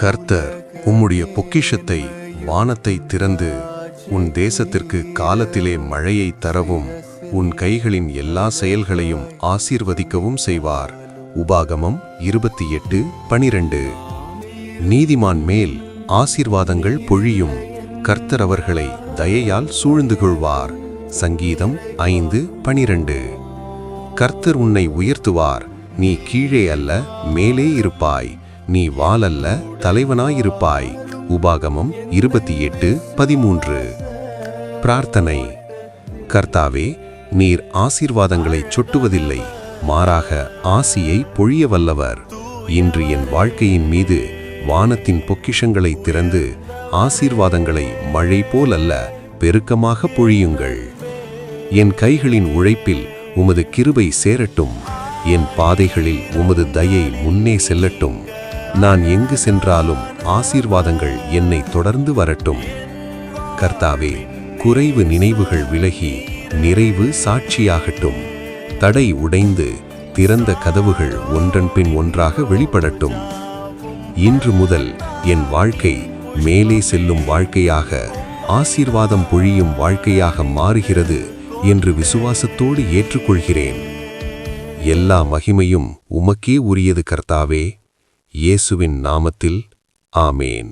கர்த்தர் உம்முடைய பொக்கிஷத்தை வானத்தை திறந்து உன் தேசத்திற்கு காலத்திலே மழையை தரவும் உன் கைகளின் எல்லா செயல்களையும் ஆசீர்வதிக்கவும் செய்வார். உபாகமம் 28:12. நீதிமான் மேல் ஆசீர்வாதங்கள் பொழியும், கர்த்தர் அவர்களை தயையால் சூழ்ந்து கொள்வார். சங்கீதம் 5:12. கர்த்தர் உன்னை உயர்த்துவார், நீ கீழே அல்ல மேலே இருப்பாய், நீ வாலல்ல தலைவனாயிருப்பாய். உபாகமம் 28:13. பிரார்த்தனை. கர்த்தாவே, நீர் ஆசீர்வாதங்களை சொட்டுவதில்லை, மாறாக ஆசியை பொழிய வல்லவர். இன்று என் வாழ்க்கையின் மீது வானத்தின் பொக்கிஷங்களை திறந்து ஆசீர்வாதங்களை மழை போலல்ல பெருக்கமாக பொழியுங்கள். என் கைகளின் உழைப்பில் உமது கிருபை சேரட்டும், என் பாதைகளில் உமது தயை முன்னே செல்லட்டும். நான் எங்கு சென்றாலும் ஆசீர்வாதங்கள் என்னை தொடர்ந்து வரட்டும். கர்த்தாவே, குறைவு நினைவுகள் விலகி நிறைவு சாட்சியாகட்டும். தடை உடைந்து திறந்த கதவுகள் ஒன்றன் பின் ஒன்றாக வெளிப்படட்டும். இன்று முதல் என் வாழ்க்கை மேலே செல்லும் வாழ்க்கையாக, ஆசீர்வாதம் பொழியும் வாழ்க்கையாக மாறுகிறது என்று விசுவாசத்தோடு ஏற்றுக்கொள்கிறேன். எல்லா மகிமையும் உமக்கே உரியது கர்த்தாவே. இயேசுவின் நாமத்தில் ஆமேன்.